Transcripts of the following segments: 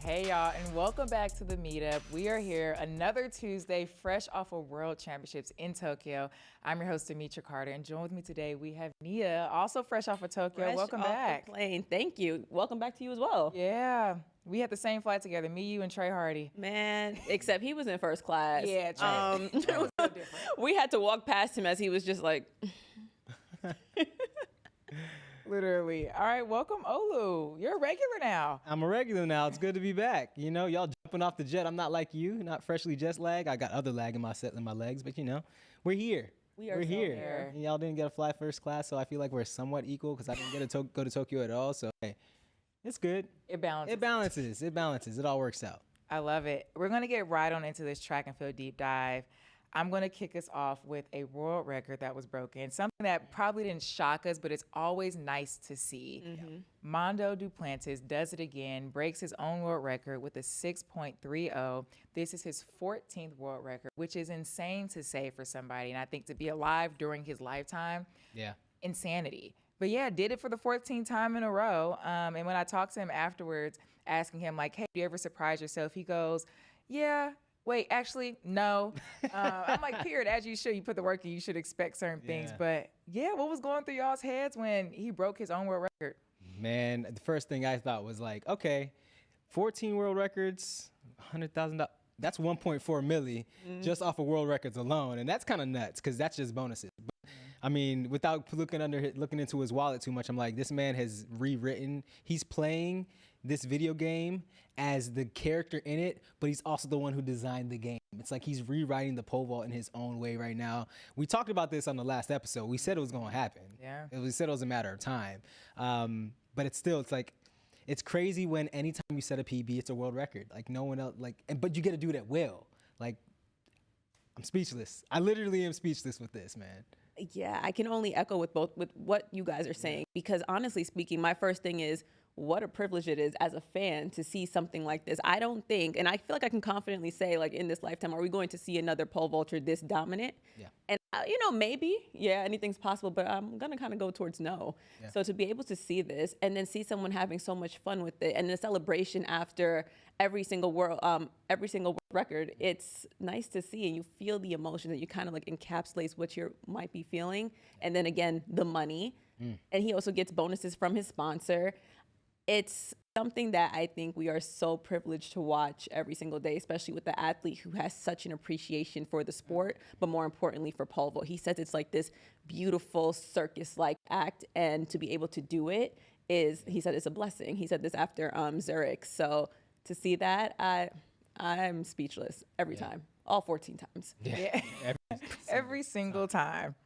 Hey y'all, and welcome back to the meetup. We are here another Tuesday, fresh off of World Championships in Tokyo. I'm your host, Demitra Carter, and join with me today, we have Nia, also fresh off of Tokyo. Welcome back. The plane. Thank you. Welcome back to you as well. Yeah, we had the same flight together, me, you, and Trey Hardy. Man, except he was in first class. Yeah, Trey. That was so different. We had to walk past him as he was just like... Literally. All right, welcome, Olu. You're a regular now. I'm a regular now. It's good to be back. You know, y'all jumping off the jet. I'm not like you, not freshly jet lag. I got other lag in my legs, but you know, we're here. We're here. And y'all didn't get to fly first class, so I feel like we're somewhat equal because I didn't get to go to Tokyo at all. So hey, it's good. It balances. It balances. It balances. It all works out. I love it. We're going to get right on into this track and field deep dive. I'm going to kick us off with a world record that was broken, something that probably didn't shock us, but it's always nice to see. Mm-hmm. Mondo Duplantis does it again, breaks his own world record with a 6.30. This is his 14th world record, which is insane to say for somebody. And I think to be alive during his lifetime, insanity. But yeah, did it for the 14th time in a row. And when I talked to him afterwards, asking him like, hey, do you ever surprise yourself? He goes, yeah. Wait, actually, no. I'm like, period, as you should. You put the work in, you should expect certain things. But yeah, what was going through y'all's heads when he broke his own world record? Man, the first thing I thought was like, okay, 14 world records, $100,000. That's 1.4 milli just off of world records alone. And that's kind of nuts because that's just bonuses. But, I mean, without looking into his wallet too much, I'm like, this man has rewritten. He's playing this video game as the character in it, but he's also the one who designed the game. It's like he's rewriting the pole vault in his own way right now. We talked about this on the last episode. We said it was going to happen. Yeah. We said it was a matter of time. But it's like, it's crazy when anytime you set a PB, it's a world record. Like no one else, but you get to do it at will. Like, I'm speechless. I literally am speechless with this, man. Yeah, I can only echo with what you guys are saying, because honestly speaking, my first thing is, what a privilege it is as a fan to see something like this. I don't think, and I feel like I can confidently say, like, in this lifetime, are we going to see another pole vaulter this dominant? Yeah. And, maybe, anything's possible, but I'm going to kind of go towards no. Yeah. So to be able to see this and then see someone having so much fun with it and the celebration after every single world record, it's nice to see, and you feel the emotion that you kind of like encapsulates what you might be feeling. And then again, the money. And he also gets bonuses from his sponsor. It's something that I think we are so privileged to watch every single day, especially with the athlete who has such an appreciation for the sport, but more importantly for pole vault. He says it's like this beautiful circus-like act, and to be able to do it is, he said, it's a blessing. He said this after Zurich. So to see that, I'm speechless every time, all 14 times. Yeah. Every single time.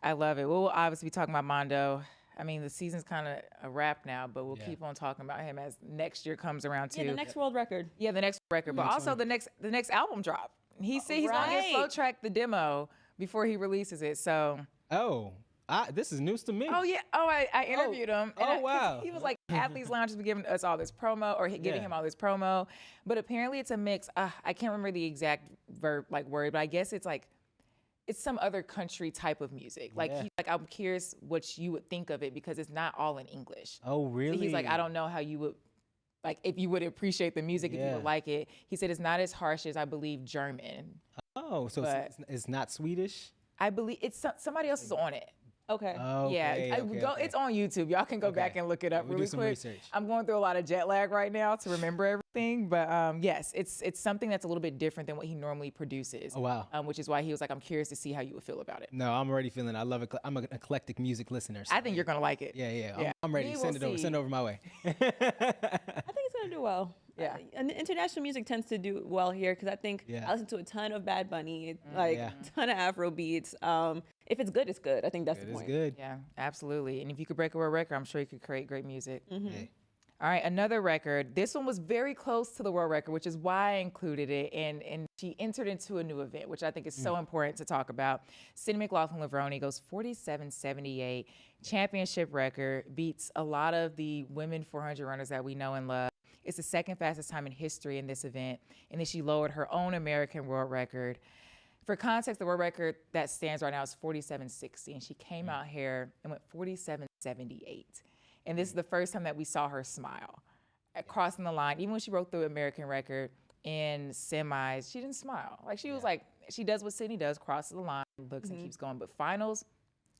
I love it. We'll obviously be talking about Mondo. I mean, the season's kind of a wrap now, but we'll keep on talking about him as next year comes around too. Yeah, the next world record. Yeah, the next record, but also the next album drop. He said he's going to get FloTrack the demo before he releases it. So. Oh, this is news to me. Oh yeah. Oh, I interviewed him. And wow. He was like, Athletes Lounge has been giving us all this promo, or giving him all this promo, but apparently it's a mix. I can't remember the exact word, but I guess it's like. It's some other country type of music. Like, he's like, I'm curious what you would think of it because it's not all in English. Oh, really? So he's like, I don't know how you would, like, if you would appreciate the music, if you would like it. He said it's not as harsh as, I believe, German. Oh, so it's not Swedish? I believe it's somebody else is on it. Okay. It's on YouTube. Y'all can go back and look it up really quick. Research. I'm going through a lot of jet lag right now to remember everything, but yes, it's something that's a little bit different than what he normally produces. Oh wow. Which is why he was like, I'm curious to see how you would feel about it. No, I'm already feeling it. I love it. I'm an eclectic music listener. So I think you're gonna like it. Yeah. I'm ready. Send it over my way. I think it's gonna do well. Yeah. And international music tends to do well here because I think I listen to a ton of Bad Bunny, a ton of Afro beats. If it's good, it's good. I think that's the point. It's good. Yeah, absolutely. And if you could break a world record, I'm sure you could create great music. Mm-hmm. Yeah. All right, another record. This one was very close to the world record, which is why I included it. And she entered into a new event, which I think is so important to talk about. Sydney McLaughlin-Lavroni goes 47.78, championship record, beats a lot of the women 400 runners that we know and love. It's the second fastest time in history in this event. And then she lowered her own American world record. For context, the world record that stands right now is 47.60. And she came out here and went 47.78. And this is the first time that we saw her smile. crossing the line. Even when she broke the American record in semis, she didn't smile. Like she was like, she does what Sydney does, crosses the line, looks and keeps going. But finals,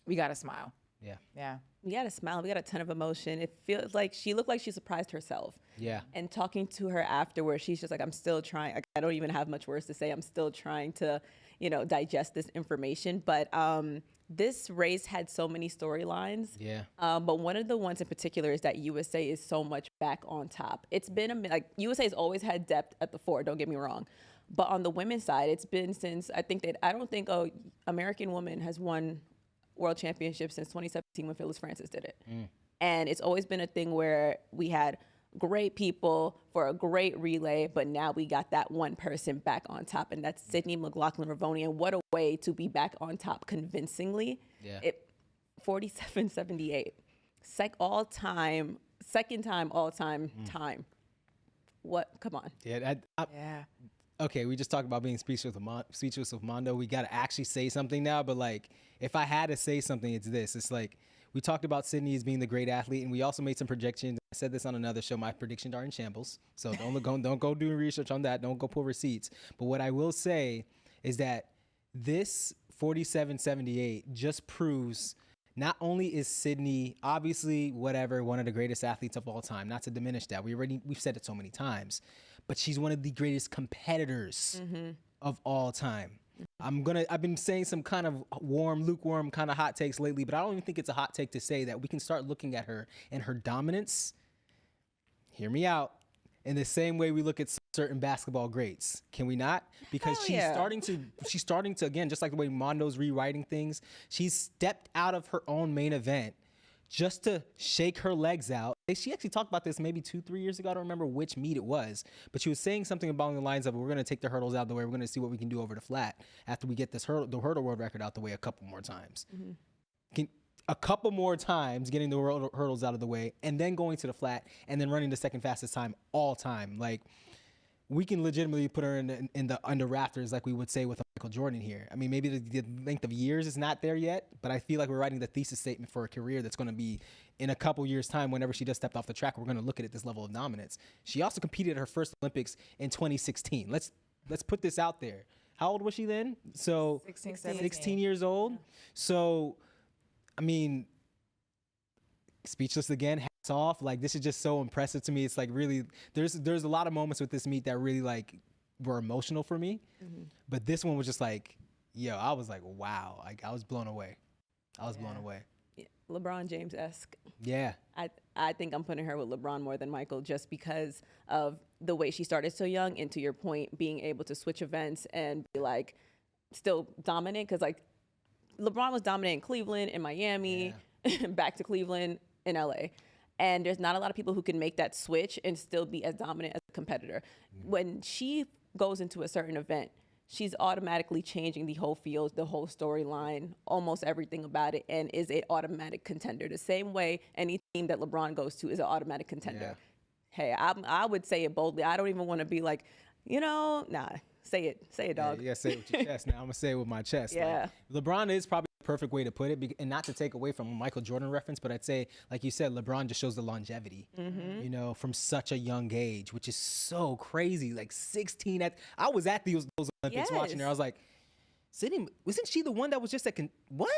we got to smile. Yeah. Yeah. We got a smile. We got a ton of emotion. It feels like she looked like she surprised herself. Yeah. And talking to her afterwards, she's just like, I'm still trying. I don't even have much words to say. I'm still trying to, digest this information. But this race had so many storylines. Yeah. But one of the ones in particular is that USA is so much back on top. It's been USA has always had depth at the 4. Don't get me wrong. But on the women's side, it's been since I don't think American woman has won World Championship since 2017 when Phyllis Francis did it. And it's always been a thing where we had great people for a great relay, but now we got that one person back on top, and that's Sydney McLaughlin-Ravoni. And what a way to be back on top convincingly. Yeah. 47-78. Second time all-time time. What? Come on. Yeah. Yeah. Okay, we just talked about being speechless with Mondo. We got to actually say something now. But like, if I had to say something, it's this. It's like, we talked about Sydney as being the great athlete, and we also made some projections. I said this on another show. My predictions are in shambles. So don't go do research on that. Don't go pull receipts. But what I will say is that this 47-78 just proves not only is Sydney obviously one of the greatest athletes of all time, not to diminish that. We've said it so many times, but she's one of the greatest competitors of all time. I've been saying some kind of lukewarm kind of hot takes lately, but I don't even think it's a hot take to say that we can start looking at her and her dominance. Hear me out. In the same way we look at certain basketball greats, can we not? Because she's starting to again, just like the way Mondo's rewriting things, she's stepped out of her own main event just to shake her legs out. She actually talked about this maybe 2-3 years ago. I don't remember which meet it was, but she was saying something along the lines of, we're going to take the hurdles out of the way. We're going to see what we can do over the flat after we get the hurdle world record out the way a couple more times. A couple more times getting the hurdles out of the way and then going to the flat and then running the second fastest time all time. Like, we can legitimately put her in the under rafters, like we would say with Michael Jordan here. I mean, maybe the length of years is not there yet, but I feel like we're writing the thesis statement for a career that's going to be in a couple years' time. Whenever she does step off the track, we're going to look at this level of dominance. She also competed at her first Olympics in 2016. Let's put this out there. How old was she then? So 16 years old. So, I mean, speechless again. Hats off. Like, this is just so impressive to me. It's like, really, there's a lot of moments with this meet that really like were emotional for me. But this one was just like, I was like, wow. Like, I was blown away. Blown away. Yeah. LeBron James-esque. Yeah. I think I'm putting her with LeBron more than Michael, just because of the way she started so young, and to your point, being able to switch events and be like still dominant. Because like, LeBron was dominant in Cleveland, in Miami, back to Cleveland, in LA. And there's not a lot of people who can make that switch and still be as dominant as a competitor. When she goes into a certain event, she's automatically changing the whole field, the whole storyline, almost everything about it, and is an automatic contender. The same way any team that LeBron goes to is an automatic contender. Hey, I would say it boldly. I don't even want to be like, nah. Say it, dog. Yeah, say it with your chest. Now I'm gonna say it with my chest. Yeah. Like, LeBron is probably the perfect way to put it, and not to take away from a Michael Jordan reference, but I'd say, like you said, LeBron just shows the longevity, from such a young age, which is so crazy. Like 16. I was at those Olympics watching her. I was like, Sydney, wasn't she the one that was just like, what?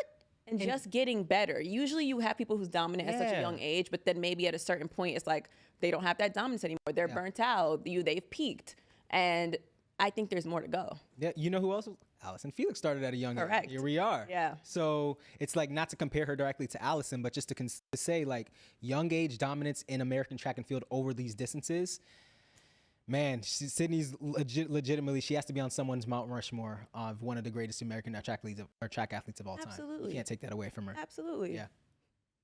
And just getting better. Usually you have people who's dominant at such a young age, but then maybe at a certain point, it's like they don't have that dominance anymore. They're burnt out. They've peaked. And I think there's more to go. Yeah, you know who else? Allison Felix started at a young age. Correct. Here we are. Yeah. So it's like, not to compare her directly to Allison, but just to say like young age dominance in American track and field over these distances. Man, Sydney's legitimately, she has to be on someone's Mount Rushmore of one of the greatest American track athletes of all time. Absolutely. You can't take that away from her. Absolutely. Yeah.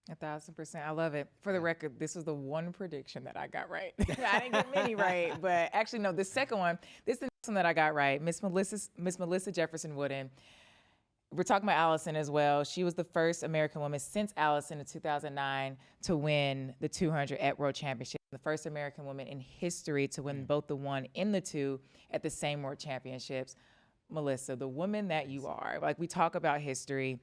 1,000%. I love it. For the record, this was the one prediction that I got right. I didn't get many right, but actually, no, the second one, this is the next one that I got right. Miss Melissa Jefferson Wooden. We're talking about Allison as well. She was the first American woman since Allison in 2009 to win the 200 at World Championship. The first American woman in history to win both the 1 and the 2 at the same World Championships. Melissa, the woman that you are. Like, we talk about history.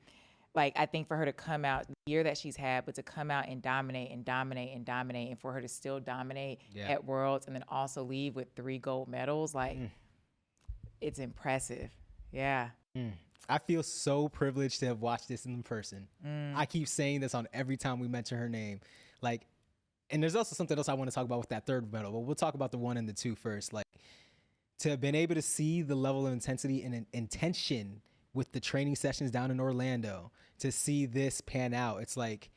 like, I think for her to come out the year that she's had, but to come out and dominate and dominate and dominate, and for her to still dominate at Worlds and then also leave with 3 gold medals, like, it's impressive. Yeah. I feel so privileged to have watched this in person. I keep saying this on every time we mention her name. Like, and there's also something else I want to talk about with that 3rd medal, but we'll talk about the 1 and the 2 first. Like, to have been able to see the level of intensity and intention with the training sessions down in Orlando, to see this pan out. It's like,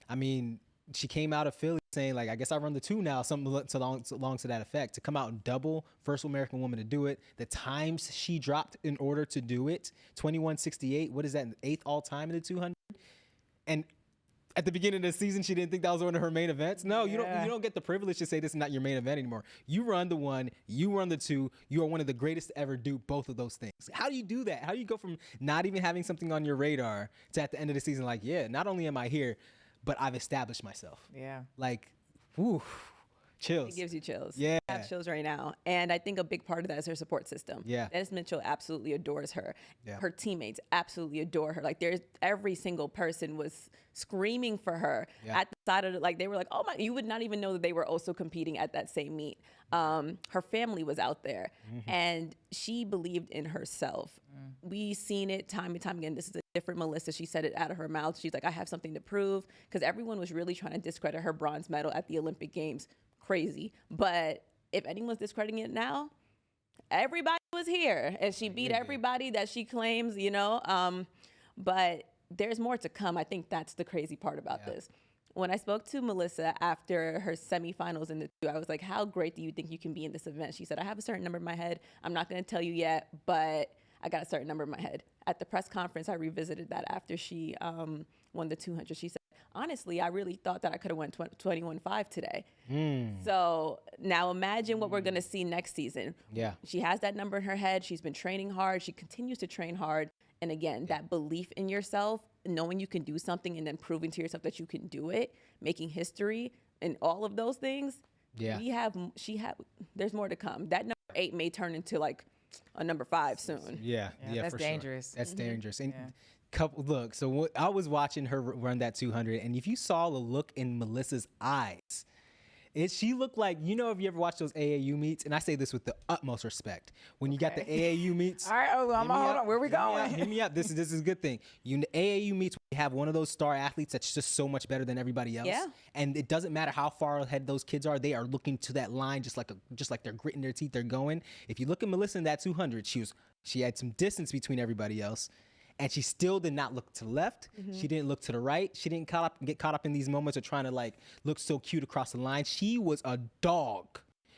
I mean, she came out of Philly saying, like, I guess I run the 2 now, something along to that effect. To come out and double, first American woman to do it, the times she dropped in order to do it, 21:68, what is that, 8th all time in the 200? And at the beginning of the season, she didn't think that was one of her main events. No, you don't get the privilege to say this is not your main event anymore. You run the 1, you run the 2. You are one of the greatest to ever do both of those things. How do you do that? How do you go from not even having something on your radar to at the end of the season, like, yeah, not only am I here, but I've established myself. Yeah. Like, whew, chills. It gives you chills. Yeah. I have chills right now. And I think a big part of that is her support system. Yeah. Dennis Mitchell absolutely adores her. Yeah. Her teammates absolutely adore her. Like, every single person was screaming for her at the side of like, they were like, oh my, you would not even know that they were also competing at that same meet. Her family was out there and she believed in herself. We seen it time and time again. This is a different Melissa. She said it out of her mouth. She's like, I have something to prove, because everyone was really trying to discredit her bronze medal at the Olympic Games. Crazy. But if anyone's discrediting it now, everybody was here and she beat everybody that she claims, you know, but there's more to come. I think that's the crazy part about this. When I spoke to Melissa after her semifinals in the 2, I was like, how great do you think you can be in this event? She said, I have a certain number in my head. I'm not going to tell you yet, but I got a certain number in my head. At the press conference, I revisited that after she won the 200. She said, honestly, I really thought that I could have won 21.5 today. So now imagine what we're going to see next season. Yeah. She has that number in her head. She's been training hard. She continues to train hard. And again, that belief in yourself, knowing you can do something and then proving to yourself that you can do it, making history and all of those things. Yeah. There's more to come. That number 8 may turn into like a number 5 soon. Yeah, that's for dangerous. Sure. That's dangerous. And look, so I was watching her run that 200, and if you saw the look in Melissa's eyes, she looked like, you know, if you ever watch those AAU meets, and I say this with the utmost respect, when you got the AAU meets. All right, hold on. Where we going? Hear me out. This is a good thing. You AAU meets, you have one of those star athletes that's just so much better than everybody else. Yeah. And it doesn't matter how far ahead those kids are, they are looking to that line just like they're gritting their teeth, they're going. If you look at Melissa in that 200, she had some distance between everybody else. And she still did not look to the left. She didn't look to the right. She didn't get caught up in these moments of trying to like look so cute across the line. She was a dog.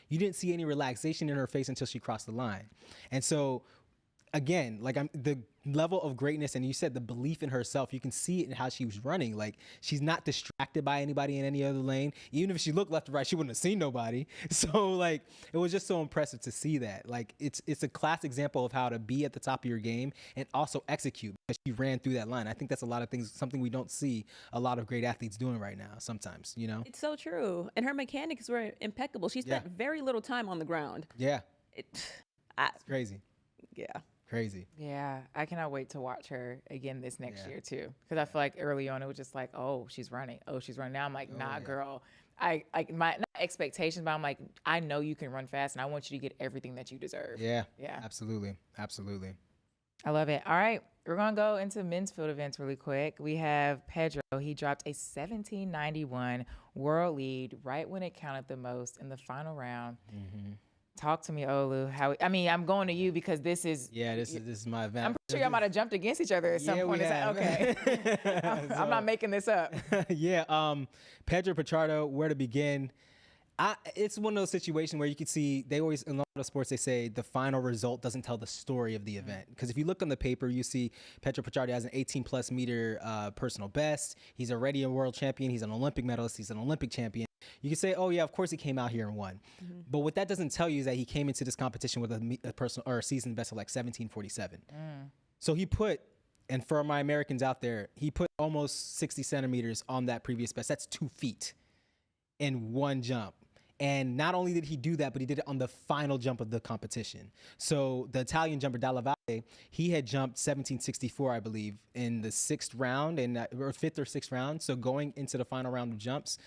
You didn't see any relaxation in her face until she crossed the line. And so, again, like the level of greatness, and you said the belief in herself, you can see it in how she was running. Like, she's not distracted by anybody in any other lane. Even if she looked left or right, she wouldn't have seen nobody. So like, it was just so impressive to see that. Like, it's a class example of how to be at the top of your game and also execute, because she ran through that line. I think that's a lot of things, something we don't see a lot of great athletes doing right now sometimes, you know? It's so true. And her mechanics were impeccable. She spent very little time on the ground. Yeah. It's crazy. Yeah. Crazy. Yeah, I cannot wait to watch her again this next year too, because I feel like early on it was just like, oh, she's running. Now I'm like, nah, girl. I my not expectations, but I'm like, I know you can run fast, and I want you to get everything that you deserve. Yeah. Yeah. Absolutely. I love it. All right, we're gonna go into men's field events really quick. We have Pedro. He dropped a 1791 world lead right when it counted the most in the final round. Talk to me, Olu. I'm going to you because this is this is my event. I'm pretty sure y'all might have jumped against each other at some point. It's like, okay, I'm not making this up. Pedro Pichardo, where to begin? It's one of those situations where you can see, they always, in a lot of sports, they say the final result doesn't tell the story of the event. Because if you look on the paper, you see Pedro Pichardo has an 18-plus meter personal best. He's already a world champion. He's an Olympic medalist. He's an Olympic champion. You can say, oh, yeah, of course he came out here and won. But what that doesn't tell you is that he came into this competition with a personal or a season best of like 17:47. So he put, and for my Americans out there, he put almost 60 centimeters on that previous best. That's 2 feet in one jump. And not only did he do that, but he did it on the final jump of the competition. So the Italian jumper Dalla Valle he had jumped 1764, I believe, in the 6th round or 5th or 6th round. So going into the final round of jumps,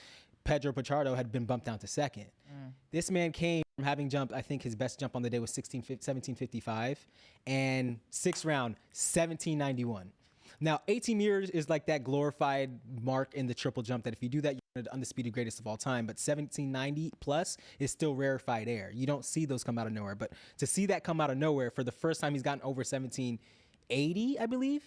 Pedro Pichardo had been bumped down to 2nd. This man came from having jumped, I think his best jump on the day was 1755, and 6th round, 1791. Now, 18 meters is like that glorified mark in the triple jump that if you do that, you're the undisputed greatest of all time. But 1790 plus is still rarefied air. You don't see those come out of nowhere. But to see that come out of nowhere for the first time he's gotten over 1780, I believe.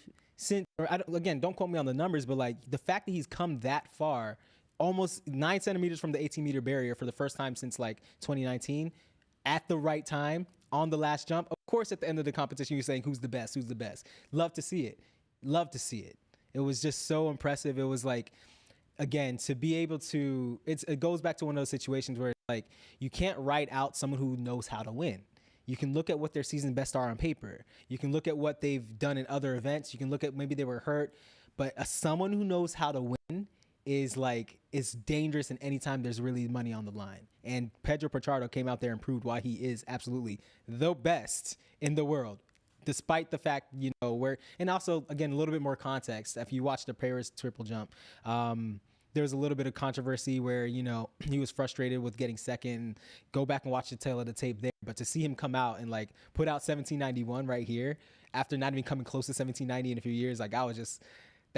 Again, don't quote me on the numbers, but like the fact that he's come that far, almost 9 centimeters from the 18-meter barrier for the first time since like 2019, at the right time, on the last jump. Of course, at the end of the competition, you're saying, who's the best? Who's the best? Love to see it. Love to see it. It was just so impressive. It was like, again, to be able to, it goes back to one of those situations where like you can't write out someone who knows how to win. You can look at what their season best are on paper. You can look at what they've done in other events. You can look at maybe they were hurt, but someone who knows how to win is dangerous in any time there's really money on the line. And Pedro Pichardo came out there and proved why he is absolutely the best in the world. Despite the fact, and also, again, a little bit more context. If you watch the Paris triple jump, there's a little bit of controversy where, he was frustrated with getting second. Go back and watch the tail of the tape there. But to see him come out and like put out 1791 right here after not even coming close to 1790 in a few years, like that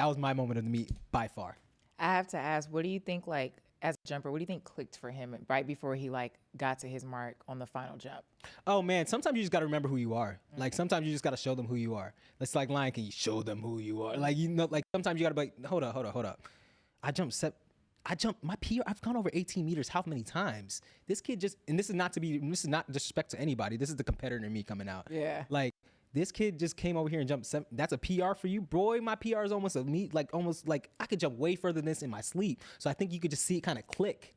was my moment of the meet by far. I have to ask, what do you think, like, as a jumper, what do you think clicked for him right before he like got to his mark on the final jump? Oh man, sometimes you just got to remember who you are. Mm-hmm. Like sometimes you just got to show them who you are. It's like Lion King, you show them who you are. Like like sometimes you got to be like, hold up. I jumped my PR. I've gone over 18 meters how many times? This kid and this is not disrespect to anybody. This is the competitor in me coming out. Yeah. Like this kid just came over here and jumped 7. That's a PR for you, boy. My PR is almost almost like I could jump way further than this in my sleep. So I think you could just see it kind of click.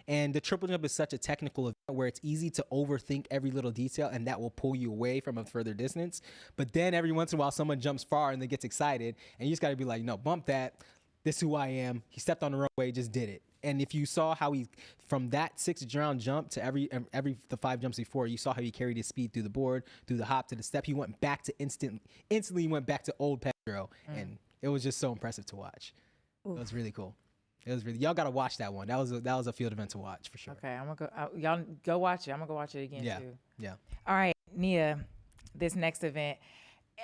And the triple jump is such a technical event where it's easy to overthink every little detail, and that will pull you away from a further distance. But then every once in a while, someone jumps far and they gets excited, and you just got to be like, no, bump that. This is who I am. He stepped on the runway, just did it. And if you saw how he, from that 6th round jump to the 5 jumps before, you saw how he carried his speed through the board, through the hop, to the step. He went back to instantly went back to old Pedro, and it was just so impressive to watch. Oof. It was really cool. Y'all gotta watch that one. That was a field event to watch for sure. Okay, I'm gonna go. Y'all go watch it. I'm gonna go watch it again too. Yeah. All right, Nia, this next event.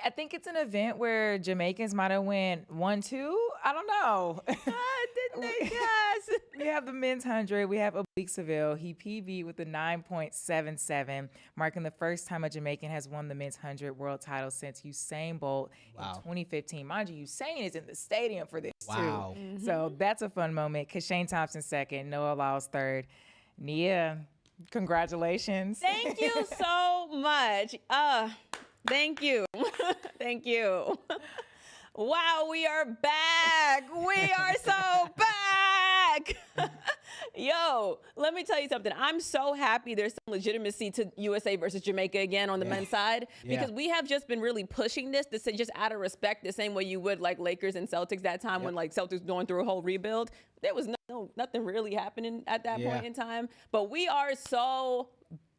I think it's an event where Jamaicans might have won 1-2. I don't know. Didn't they? Yes. We have the men's 100. We have Oblique Seville. He PB'd with a 9.77, marking the first time a Jamaican has won the men's 100 world title since Usain Bolt in 2015. Mind you, Usain is in the stadium for this too. Mm-hmm. So that's a fun moment. Kashane Thompson second, Noah Lyles third. Nia, congratulations. Thank you so much. Thank you. Thank you. Wow, we are back. We are so back. Yo, let me tell you something. I'm so happy there's some legitimacy to USA versus Jamaica again on the men's side, because we have just been really pushing this just out of respect, the same way you would like Lakers and Celtics that time when like Celtics going through a whole rebuild. There was nothing really happening at that point in time, but we are so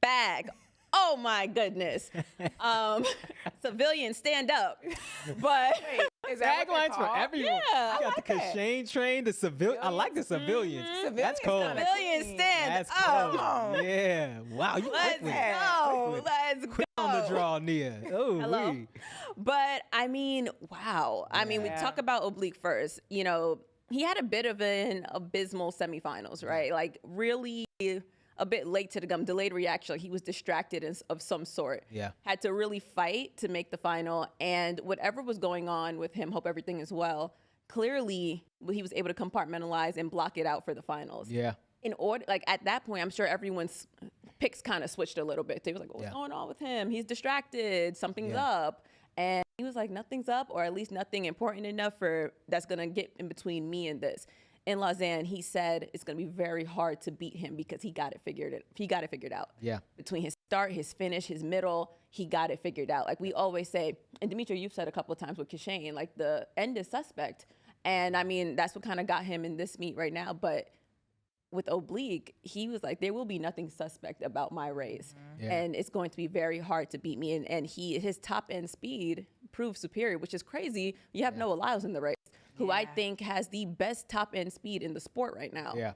back. Oh my goodness. Civilians stand up. But taglines for everyone. Yeah, you got the Kashane train, the civilian. I like the civilians. Mm-hmm. That's cool. Civilians stand up. Cool. Yeah. Wow. You Let's go. Let's quick go. On the draw, Nia. Oh, hello. But I mean, wow. I mean, we talk about Oblique first. You know, he had a bit of an abysmal semifinals, right? Like really a bit late to the game, delayed reaction. He was distracted of some sort. Yeah. Had to really fight to make the final. And whatever was going on with him, hope everything is well, clearly he was able to compartmentalize and block it out for the finals. Yeah. In order, like at that point, I'm sure everyone's picks kind of switched a little bit. They was like, what's going on with him? He's distracted. Something's up. And he was like, nothing's up, or at least nothing important enough that's going to get in between me and this. In Lausanne, he said it's going to be very hard to beat him because he got it figured out. Yeah. Between his start, his finish, his middle, he got it figured out. Like we always say, and Demitra, you've said a couple of times with Kashane, like the end is suspect. And I mean, that's what kind of got him in this meet right now. But with oblique, he was like, there will be nothing suspect about my race. Yeah. And it's going to be very hard to beat me. And his top end speed proved superior, which is crazy. You have Noah Lyles in the race, who I think has the best top end speed in the sport right now. Yeah.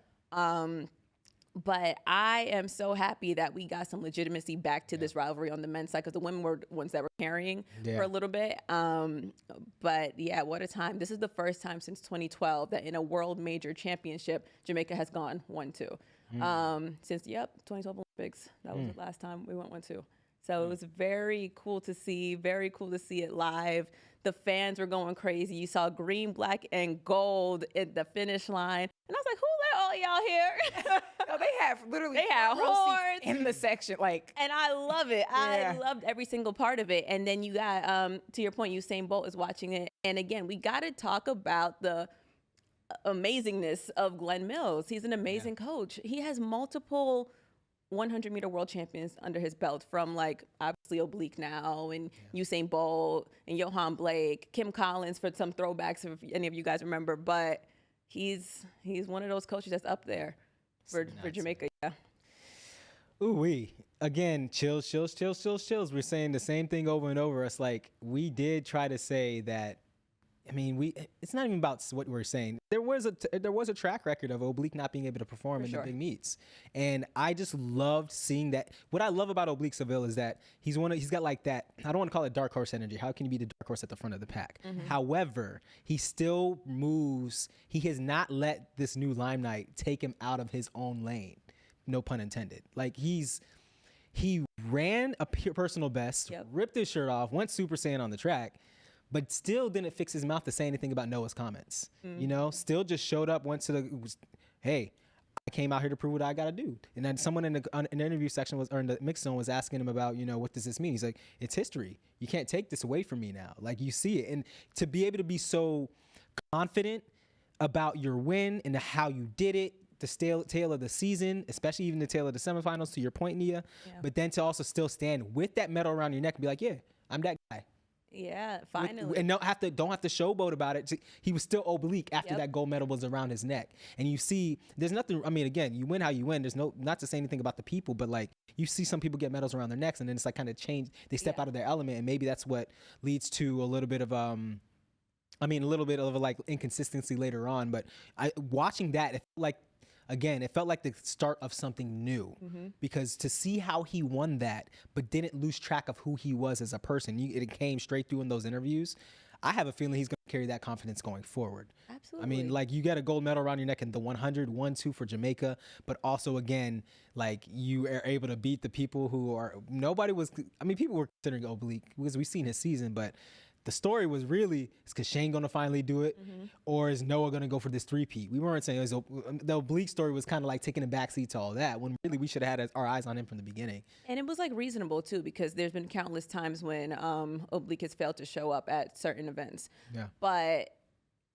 But I am so happy that we got some legitimacy back to this rivalry on the men's side, because the women were the ones that were carrying for a little bit. But yeah, what a time. This is the first time since 2012 that in a world major championship, Jamaica has gone 1-2. Since, 2012 Olympics, that was the last time we went 1-2. So it was very cool to see it live. The fans were going crazy. You saw green, black, and gold at the finish line. And I was like, who let all y'all here? No, they have literally horns in the section. And I love it. I loved every single part of it. And then you got, to your point, Usain Bolt is watching it. And again, we got to talk about the amazingness of Glenn Mills. He's an amazing coach. He has multiple 100-meter world champions under his belt, from obviously oblique now, and Usain Bolt and Johan Blake, Kim Collins for some throwbacks if any of you guys remember. But he's one of those coaches that's up there for Jamaica. Yeah. Ooh, again, chills. We're saying the same thing over and over. It's like, we did try to say that. I mean, it's not even about what we're saying. There was a track record of oblique not being able to perform in the big meets, and I just loved seeing that. What I love about Oblique Seville is that he's got like that. I don't want to call it dark horse energy. How can you be the dark horse at the front of the pack? However, he still moves. He has not let this new limelight take him out of his own lane. No pun intended. Like, he ran a personal best, ripped his shirt off, went Super Saiyan on the track, but still didn't fix his mouth to say anything about Noah's comments. You know, still just showed up, went to hey, I came out here to prove what I got to do. And then someone in the interview section or in the mix zone was asking him about, what does this mean? He's like, it's history. You can't take this away from me now. Like, you see it. And to be able to be so confident about your win and how you did it, the tail of the season, especially even the tail of the semifinals, to your point, Nia, but then to also still stand with that medal around your neck and be like, yeah, I'm that guy. Yeah, finally. And don't have to showboat about it. He was still oblique after that gold medal was around his neck. And you see, there's nothing. I mean, again, you win how you win. There's not to say anything about the people, but you see some people get medals around their necks, and then it's kind of change. They step out of their element, and maybe that's what leads to a little bit of inconsistency later on. But watching that, it felt like the start of something new, because to see how he won that, but didn't lose track of who he was as a person. It came straight through in those interviews. I have a feeling he's going to carry that confidence going forward. Absolutely. I mean, you get a gold medal around your neck in the 100, 1-2 for Jamaica, but also, again, you are able to beat the people who people were considering oblique because we've seen his season, but the story was really, is Shane going to finally do it, or is Noah going to go for this three-peat? We weren't saying the oblique story was kind of like taking a backseat to all that, when really we should have had our eyes on him from the beginning. And it was reasonable too, because there's been countless times when oblique has failed to show up at certain events. Yeah. But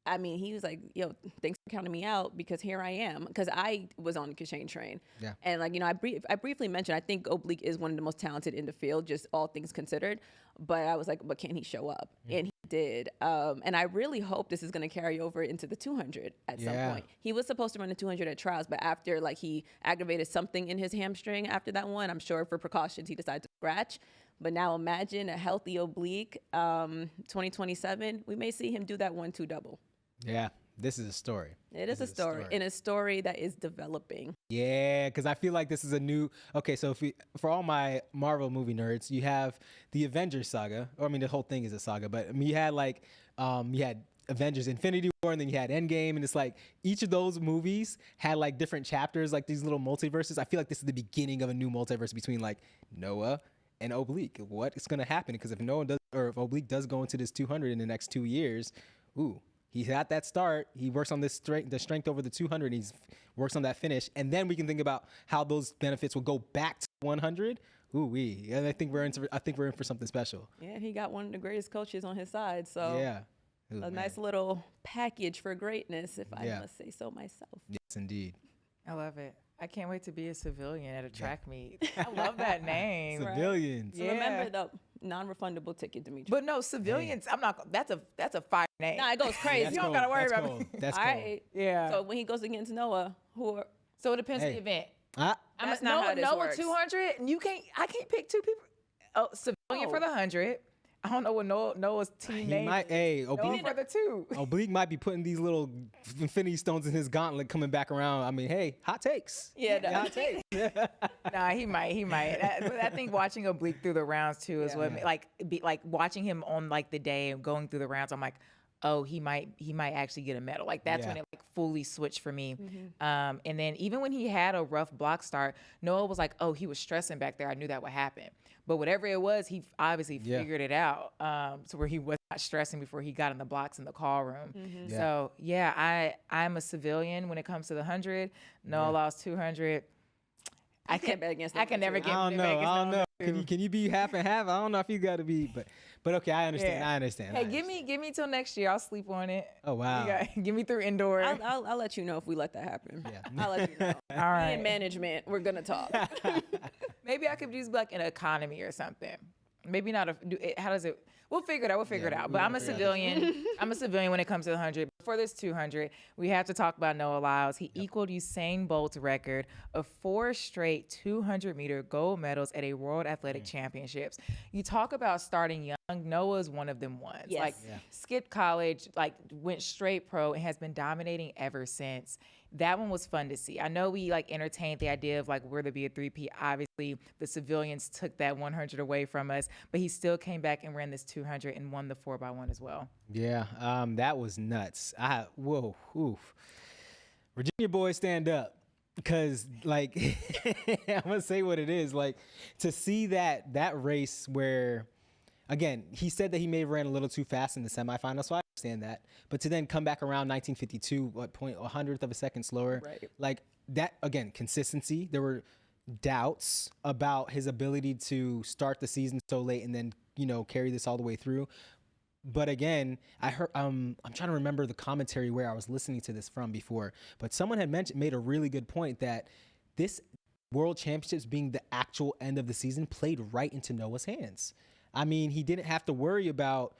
I mean, he was like, yo, thanks for counting me out, because here I am. Because I was on the Kashane train. Yeah. And I briefly mentioned, I think oblique is one of the most talented in the field, just all things considered. But I was like, but can he show up? And he did. And I really hope this is going to carry over into the 200 at some point. He was supposed to run the 200 at trials, but after he aggravated something in his hamstring after that one, I'm sure for precautions he decided to scratch. But now imagine a healthy oblique, 2027, we may see him do that 1-2 double. Yeah, this is a story. It is a story, and a story that is developing. Yeah, because I feel like this is a new. Okay, so for all my Marvel movie nerds, you have the Avengers saga. Or I mean, the whole thing is a saga, but you had you had Avengers Infinity War, and then you had Endgame, and it's each of those movies had different chapters, these little multiverses. I feel like this is the beginning of a new multiverse between Noah and oblique. What is going to happen? Because if if oblique does go into this 200 in the next 2 years, he's at that start. He works on the strength over the 200. He works on that finish, and then we can think about how those benefits will go back to 100. And I think we're in for something special. Yeah, he got one of the greatest coaches on his side. So nice little package for greatness, if I must say so myself. Yes, indeed. I love it. I can't wait to be a civilian at a track meet. I love that name. Civilians. So remember the non-refundable ticket, Demitra. But no, civilians. I'm not. That's a fire name. Nah, it goes crazy. You don't gotta worry about me. That's all cool. right. Yeah. So when he goes against Noah, who are So it depends on the event. That's not how this works. 200, and I can't pick two people. Oh, civilian for the 100. I don't know what Noah's team name is. Oblique for the 2. Oblique might be putting these little infinity stones in his gauntlet coming back around. I mean, hey, hot takes. Yeah, hot takes. Nah, he might. I think watching Oblique through the rounds too is what like watching him on like the day and going through the rounds. I'm like, oh, he might actually get a medal. Like that's when it like fully switched for me. And then even when he had a rough block start, Noah was like, oh, he was stressing back there. I knew that would happen. But whatever it was, he obviously figured it out to where he was not stressing before he got in the blocks in the call room. So I'm a civilian when it comes to the 100. Noah lost 200. I can't bet against. I can never get. I don't know. Can you be half and half? I don't know if you got to be, but okay, I understand. Yeah. I understand. Hey, give me till next year. I'll sleep on it. Oh wow. Give me through indoor. I'll let you know if we let that happen. Yeah. I'll let you know. All right. Me and management, we're gonna talk. Maybe I could just be like an economy or something. Maybe not how does it? We'll figure it out. We'll figure it out. But I'm a civilian. I'm a civilian when it comes to the 100. For this 200, we have to talk about Noah Lyles. He equaled Usain Bolt's record of 4 straight 200-meter gold medals at a World Athletic Championships. You talk about starting young. Noah's one of them ones. Yes. Skipped college, went straight pro, and has been dominating ever since. That one was fun to see. I know we entertained the idea of where to be a 3P. Obviously, the civilians took that 100 away from us, but he still came back and ran this 200 and won the 4x1 as well. Yeah, that was nuts. Virginia boys, stand up. Because I'm gonna say what it is. To see that race where, again, he said that he may have ran a little too fast in the semifinals, so I understand that. But to then come back around 1952, a hundredth of a second slower, that, again, consistency. There were doubts about his ability to start the season so late and then, carry this all the way through. But again, I heard, I'm trying to remember the commentary where I was listening to this from before, but someone had made a really good point that this World Championships being the actual end of the season played right into Noah's hands. I mean, he didn't have to worry about,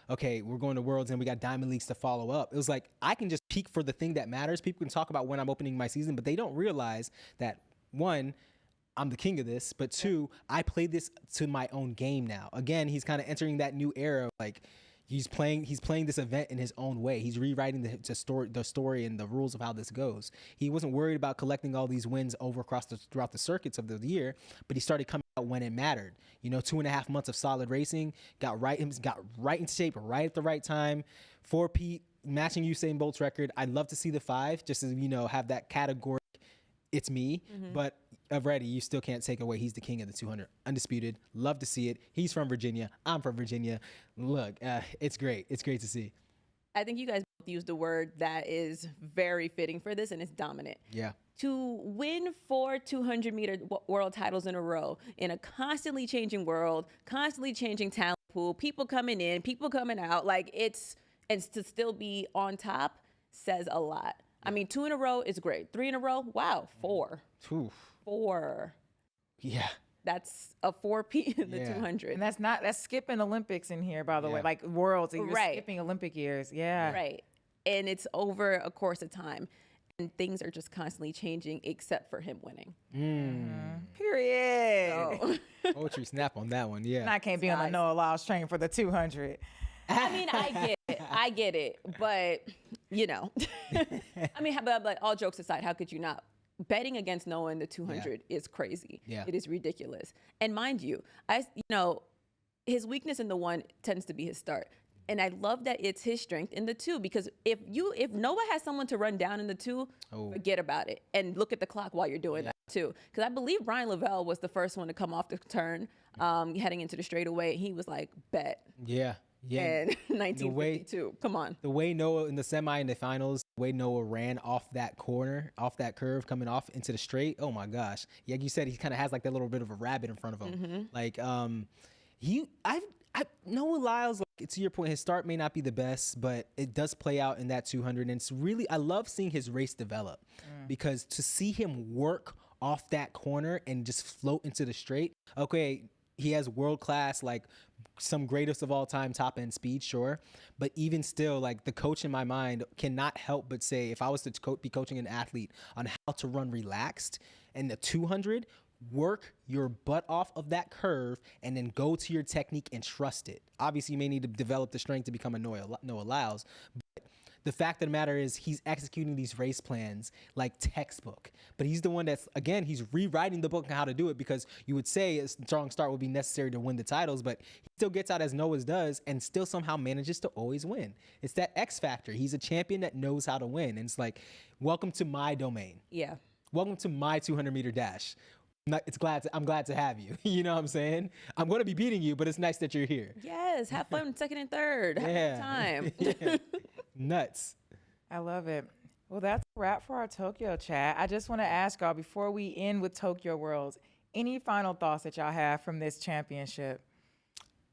okay, we're going to Worlds and we got Diamond Leagues to follow up. It was like, I can just peak for the thing that matters. People can talk about when I'm opening my season, but they don't realize that, one, I'm the king of this, but two, I played this to my own game now. Again, he's kind of entering that new era. He's playing this event in his own way. He's rewriting the story and the rules of how this goes. He wasn't worried about collecting all these wins throughout the circuits of the year, but he started coming out when it mattered. 2.5 months of solid racing, got right into shape right at the right time. 4P matching Usain Bolt's record. I'd love to see the 5 just to have that category. It's me, but already you still can't take away. He's the king of the 200, undisputed. Love to see it. He's from Virginia. I'm from Virginia. Look, it's great. It's great to see. I think you guys both used a word that is very fitting for this, and it's dominant. Yeah. To win 4 200-meter world titles in a row in a constantly changing world, constantly changing talent pool, people coming in, people coming out, and to still be on top says a lot. I mean, 2 in a row is great. 3 in a row, wow, 4. Oof. 4. Yeah. That's a 4P in the 200. And that's skipping Olympics in here, by the way, Worlds. And you're skipping Olympic years. Yeah. Right. And it's over a course of time. And things are just constantly changing except for him winning. Period. So. Poetry snap on that one, yeah. And I can't be on the Noah Lyles train for the 200. I mean, I get it. But, I mean, but all jokes aside, how could you not? Betting against Noah in the 200 is crazy. Yeah. It is ridiculous. And mind you, his weakness in the 1 tends to be his start. And I love that it's his strength in the 2, because if Noah has someone to run down in the 2, forget about it. And look at the clock while you're doing that too. Because I believe Brian Lavelle was the first one to come off the turn heading into the straightaway. He was like, bet. Yeah. And 1952. Come on. The way Noah in the semi and the finals, the way Noah ran off that corner, off that curve, coming off into the straight. Oh my gosh. Like you said, he kind of has that little bit of a rabbit in front of him. Noah Lyles, to your point, his start may not be the best, but it does play out in that 200. And it's really, I love seeing his race develop because to see him work off that corner and just float into the straight. Okay, he has world-class, like some greatest of all time top end speed, sure. But even still, like the coach in my mind cannot help but say, if I was to be coaching an athlete on how to run relaxed and the 200, work your butt off of that curve and then go to your technique and trust it. Obviously, you may need to develop the strength to become a Noah Lyles, but the fact of the matter is he's executing these race plans like textbook. But he's the one that's, again, he's rewriting the book on how to do it, because you would say a strong start would be necessary to win the titles, but he still gets out as Noah's does and still somehow manages to always win. It's that X factor. He's a champion that knows how to win. And it's like, welcome to my domain. Yeah. Welcome to my 200-meter dash. I'm glad to have you. You know what I'm saying? I'm going to be beating you, but it's nice that you're here. Yes. Have fun second and third. Have a good time. Yeah. Nuts. I love it. Well, that's a wrap for our Tokyo chat. I just want to ask y'all, before we end with Tokyo Worlds, any final thoughts that y'all have from this championship?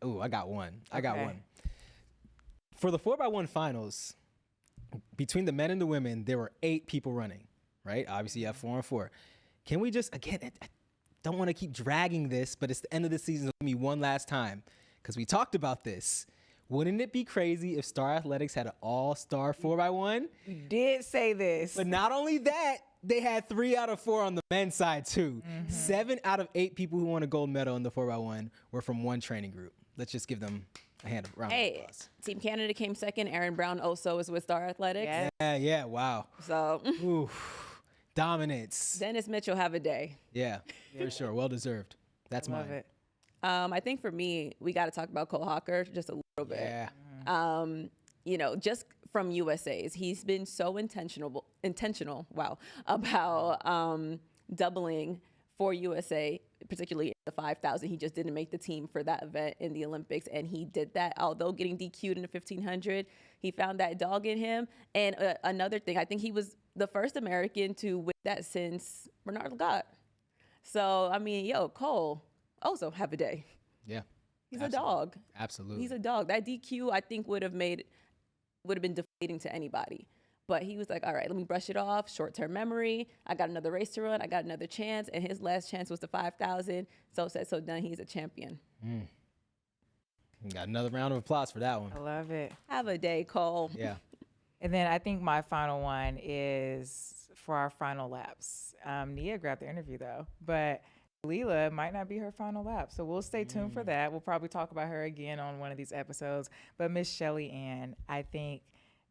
Oh, I got one. Okay. For the 4x1 finals, between the men and the women, there were 8 people running, right? Obviously, you have 4 and 4. Can we just, again, I don't want to keep dragging this, but it's the end of the season. Let me one last time, because we talked about this. Wouldn't it be crazy if Star Athletics had an all-star 4x1? We did say this. But not only that, they had 3 out of 4 on the men's side, too. 7 out of 8 people who won a gold medal in the 4x1 were from one training group. Let's just give them a round of applause. Team Canada came second. Aaron Brown also is with Star Athletics. Yes. Yeah, wow. So Ooh, dominance. Dennis Mitchell have a day. Yeah, for sure. Well deserved. That's Love mine. it. I think for me, we got to talk about Cole Hawker just a little bit. Yeah. You know, just from USA's, he's been so intentional, about doubling for USA, particularly in the 5,000. He just didn't make the team for that event in the Olympics, and he did that. Although getting DQ'd in the 1,500, he found that dog in him. And another thing, I think he was the first American to win that since Bernard Lagat. So, I mean, Cole also have a day. Yeah. He's a dog. Absolutely. He's a dog. That DQ, I think, would have been deflating to anybody. But he was like, all right, let me brush it off. Short-term memory. I got another race to run. I got another chance. And his last chance was the 5,000. So said, so done. He's a champion. Got another round of applause for that one. I love it. Have a day, Cole. Yeah. And then I think my final one is for our final laps. Nia grabbed the interview, though. But Leela might not be her final lap. So we'll stay tuned for that. We'll probably talk about her again on one of these episodes. But Miss Shelly Ann, I think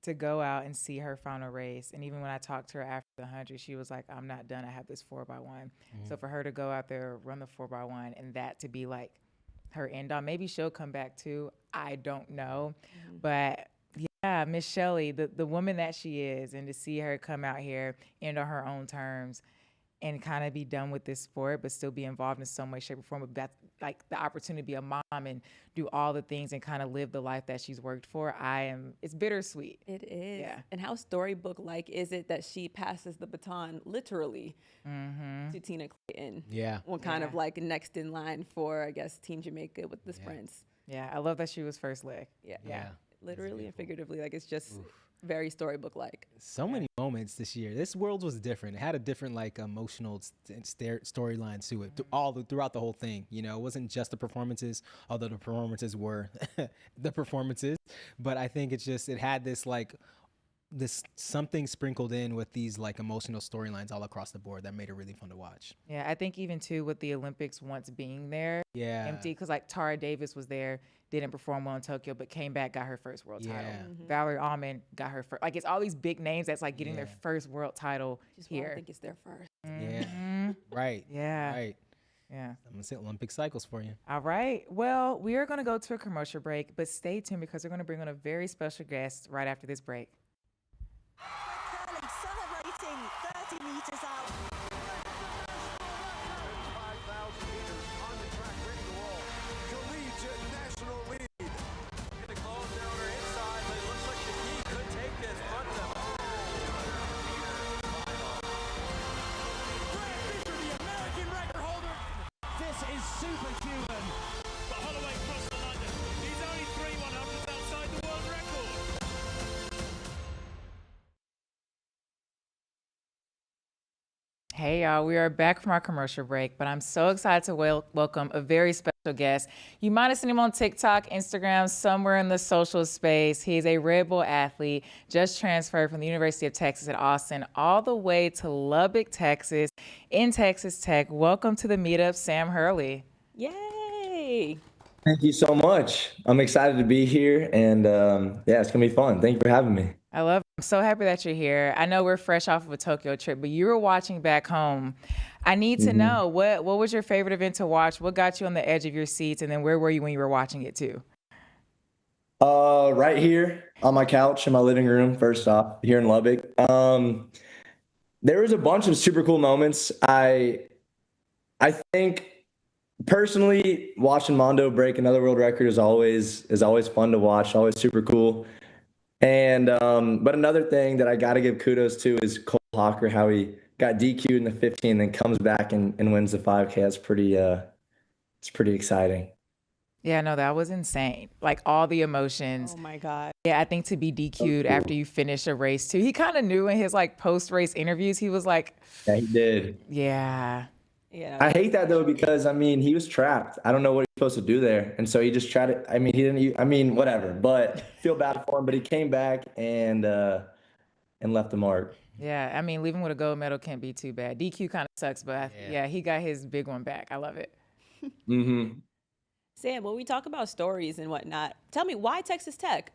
to go out and see her final race, and even when I talked to her after the 100, she was like, I'm not done. I have this 4x1. So for her to go out there, run the 4x1, and that to be like her end on, maybe she'll come back too. I don't know. But yeah, Miss Shelly, the woman that she is, and to see her come out here and on her own terms and kind of be done with this sport, but still be involved in some way, shape, or form. But that's like the opportunity to be a mom and do all the things and kind of live the life that she's worked for. It's bittersweet. It is. Yeah. And how storybook-like is it that she passes the baton literally to Tina Clayton? Yeah. One kind of like next in line for, I guess, Team Jamaica with the sprints. Yeah, I love that she was first leg. Yeah. Literally and figuratively. Like, it's just very storybook-like. So many moments this year. This World was different. It had a different, like, emotional storyline to it throughout the whole thing. You know, it wasn't just the performances, although the performances were the performances. But I think it had this, like, this something sprinkled in with these, like, emotional storylines all across the board that made it really fun to watch. Yeah, I think even, too, with the Olympics once being there, empty, because, like, Tara Davis was there, didn't perform well in Tokyo, but came back, got her first world title. Valerie Allman got her first. Like, it's all these big names that's, like, getting their first world title here. I think it's their first. Yeah. Right. Yeah. Right. Yeah. I'm going to say Olympic cycles for you. All right. Well, we are going to go to a commercial break, but stay tuned because we're going to bring on a very special guest right after this break. Curling celebrating 30 meters out. 5,000 meters on the track, ready to roll. Collegiate national lead. The close outer inside, but it looks like the key could take this front to The American record holder. This is superhuman. But Holloway crossed the London. He's only 3/100ths outside the world record. Hey y'all, we are back from our commercial break, but I'm so excited to welcome a very special guest. You might have seen him on TikTok, Instagram, somewhere in the social space. He's a Red Bull athlete, just transferred from the University of Texas at Austin all the way to Lubbock, Texas, in Texas Tech. Welcome to the meetup, Sam Hurley. Yay! Thank you so much. I'm excited to be here, and yeah, it's gonna be fun. Thank you for having me. I love it. I'm so happy that you're here. I know we're fresh off of a Tokyo trip, but you were watching back home. I need to know, what was your favorite event to watch? What got you on the edge of your seats? And then where were you when you were watching it too? Right here on my couch in my living room, first off, here in Lubbock. There was a bunch of super cool moments. I think personally, watching Mondo break another world record is always fun to watch, always super cool. And but another thing that I got to give kudos to is Cole Hawker, how he got DQ'd in the 15, then comes back and wins the 5K. That's it's pretty exciting. Yeah, no, that was insane. Like all the emotions. Oh my God. Yeah, I think to be DQ'd after you finish a race too. He kind of knew in his like post-race interviews. He was like, Yeah, he did. yeah. Yeah. I hate that though, because I mean, he was trapped. I don't know what he's supposed to do there. And so he just tried to, I mean, he didn't, I mean, whatever, but feel bad for him, but he came back and left a mark. Yeah, I mean, leaving with a gold medal can't be too bad. DQ kind of sucks, but yeah, he got his big one back. I love it. Mm-hmm. Sam, when we talk about stories and whatnot, tell me, why Texas Tech?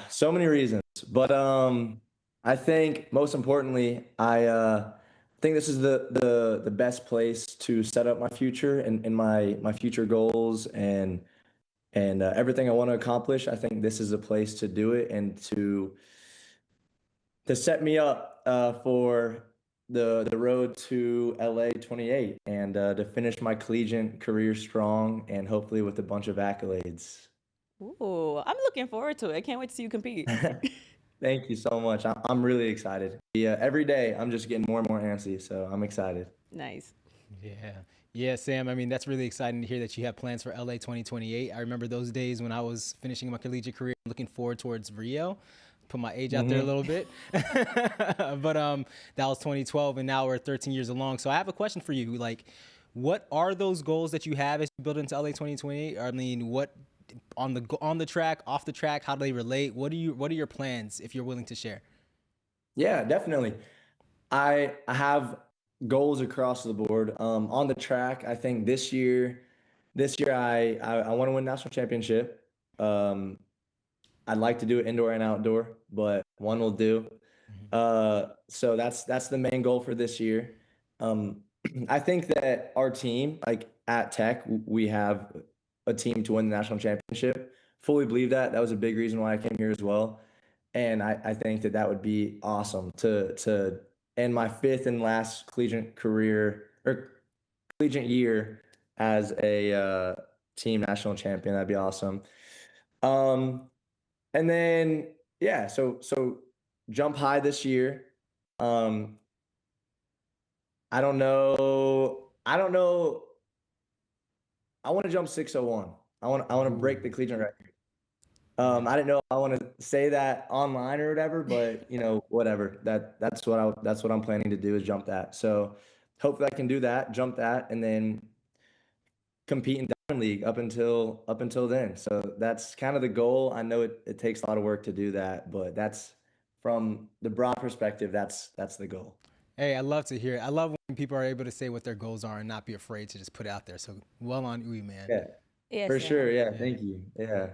So many reasons, but I think most importantly, I think this is the best place to set up my future and my future goals and everything I want to accomplish. I think this is a place to do it and to set me up for the road to LA 28 and to finish my collegiate career strong and hopefully with a bunch of accolades. Ooh, I'm looking forward to it. I can't wait to see you compete. Thank you so much. I'm really excited. Yeah, every day I'm just getting more and more antsy, so I'm excited. Nice. Yeah. Yeah, Sam, I mean, that's really exciting to hear that you have plans for LA 2028. I remember those days when I was finishing my collegiate career, looking forward towards Rio. Put my age out there a little bit. But that was 2012, and now we're 13 years along. So I have a question for you. Like, what are those goals that you have as you build into LA 2028? I mean, what on the track, off the track, how do they relate? What are your plans, if you're willing to share? Yeah, definitely. I have goals across the board. On the track, I think this year I want to win national championship. I'd like to do it indoor and outdoor, but one will do. So that's the main goal for this year. I think that our team, like at Tech, we have a team to win the national championship. Fully believe that. That was a big reason why I came here as well. And I think that would be awesome to end my 5th and last collegiate career or collegiate year as a team national champion. That'd be awesome. And then yeah, so jump high this year. I don't know. I want to jump 601. I want to break the collegiate record. I didn't know if I want to say that online or whatever, but you know, whatever. That's what I'm planning to do is jump that. So hopefully I can do that, jump that, and then compete in Diamond League up until then. So that's kind of the goal. I know it takes a lot of work to do that, but that's from the broad perspective, that's the goal. Hey, I love to hear it. I love when people are able to say what their goals are and not be afraid to just put it out there. So well on you, man. Yeah, for sure. Yeah, thank you. Yeah.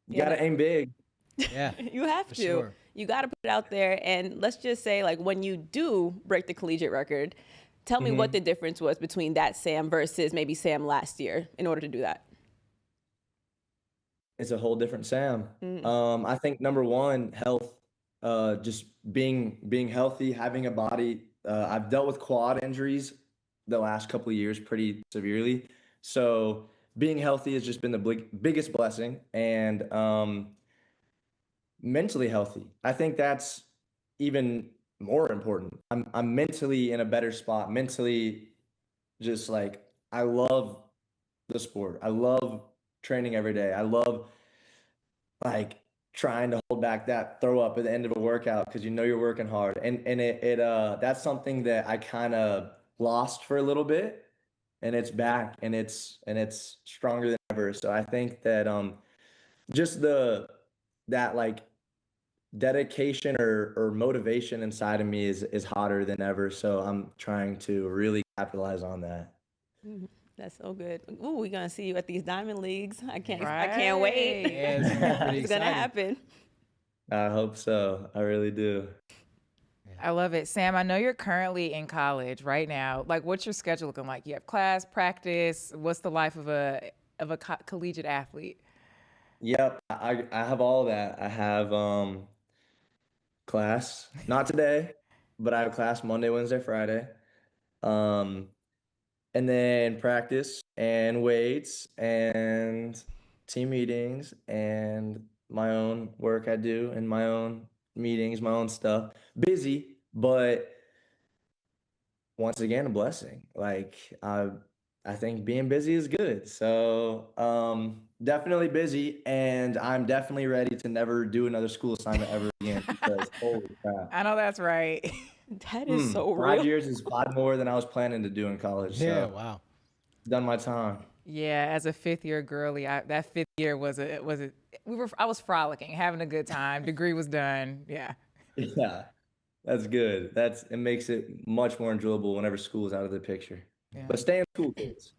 You gotta aim big. Yeah. You have to. Sure. You got to put it out there. And let's just say, like, when you do break the collegiate record, tell me what the difference was between that Sam versus maybe Sam last year in order to do that. It's a whole different Sam. I think number one, health. Just being healthy, having a body. I've dealt with quad injuries the last couple of years pretty severely. So being healthy has just been the biggest blessing, and mentally healthy. I think that's even more important. I'm mentally in a better spot. Mentally, just like I love the sport. I love training every day. I love like trying to hold back that throw up at the end of a workout because you know you're working hard. And that's something that I kind of lost for a little bit, and it's back, and it's stronger than ever. So I think that just that like dedication or motivation inside of me is hotter than ever. So I'm trying to really capitalize on that. That's so good. Ooh, we're gonna see you at these Diamond Leagues. I can't wait. Yeah, It's gonna happen. I hope so. I really do. I love it. Sam, I know you're currently in college right now. Like, what's your schedule looking like? You have class, practice. What's the life of a collegiate athlete? Yep, I have all that. I have class, not today, but I have class Monday, Wednesday, Friday. And then practice and weights and team meetings and my own work I do and my own meetings, my own stuff. Busy, but once again, a blessing. Like I think being busy is good. So definitely busy, and I'm definitely ready to never do another school assignment ever again because holy crap. I know that's right. That is so real. 5 years is 5 more than I was planning to do in college. Yeah, So wow. done my time. Yeah, as a fifth-year girly, that fifth year I was frolicking, having a good time. Degree was done. Yeah. Yeah, that's good. It makes it much more enjoyable whenever school is out of the picture. Yeah. But stay in school, kids.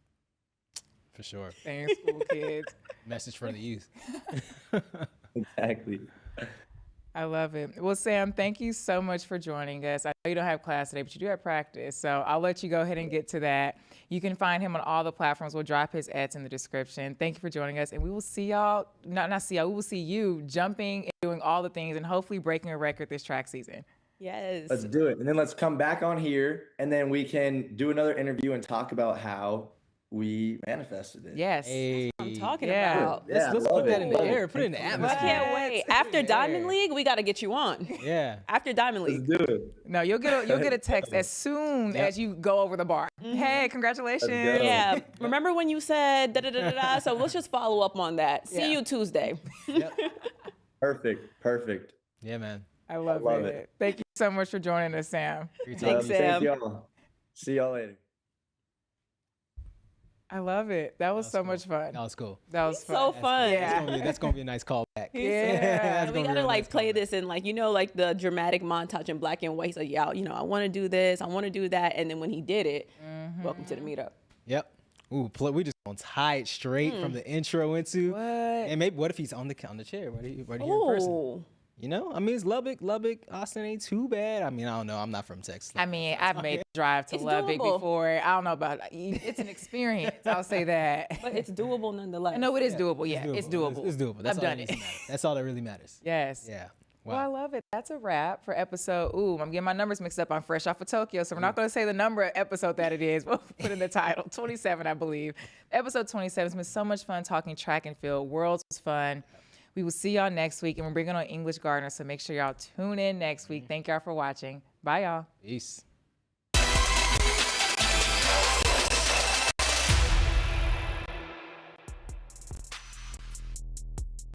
For sure. Staying school kids. Message for the youth. Exactly. I love it. Well, Sam, thank you so much for joining us. I know you don't have class today, but you do have practice. So I'll let you go ahead and get to that. You can find him on all the platforms. We'll drop his ads in the description. Thank you for joining us. And we will see y'all, we will see you jumping and doing all the things and hopefully breaking a record this track season. Yes. Let's do it. And then let's come back on here and then we can do another interview and talk about how we manifested it. Yes. Hey. I'm talking Yeah. about. Yeah, Let's I love put that it. in the Love air. it. Put it in the I atmosphere. can't wait. After Diamond League, we got to get you on. Yeah. After Diamond Let's League. do it. No, you'll get a text as soon as you go over the bar. Hey, congratulations. Let's go. Yeah. Remember when you said da da da da da? So let's just follow up on that. See Yeah. you Tuesday. Perfect. Yeah, man. I love love it. it. Thank you so much for joining us, Sam. Great Thanks, talk. Sam. Thank y'all. See y'all later. I love it. That was so much fun. That was cool. That was So fun. fun. Yeah. That's gonna be a nice callback. Yeah. And we gotta like play this in like, like the dramatic montage in black and white. So yeah, I want to do this, I want to do that, and then when he did it, welcome to the meetup. Yep. Ooh, we just gonna tie it straight from the intro into. What? And maybe what if he's on the chair right here in person? Oh, I mean, it's Lubbock, Austin ain't too bad. I mean, I don't know. I'm not from Texas. I mean, I've made the drive to It's Lubbock doable. before. I don't know about it's an experience. I'll say that. but it's doable nonetheless. No, it is doable. Yeah, it's doable. It's doable. That's I've all done that it. really matters. That's all that really matters. Yes. Yeah. Well, I Wow. love it. That's a wrap for episode. Ooh, I'm getting my numbers mixed up. I'm fresh off of Tokyo, so we're not going to say the number of episode that it is. We'll put in the title. 27, I believe. Episode 27 has been so much fun talking track and field. Worlds was fun. We will see y'all next week, and we're bringing on English Gardner, so make sure y'all tune in next week. Thank y'all for watching. Bye, y'all. Peace.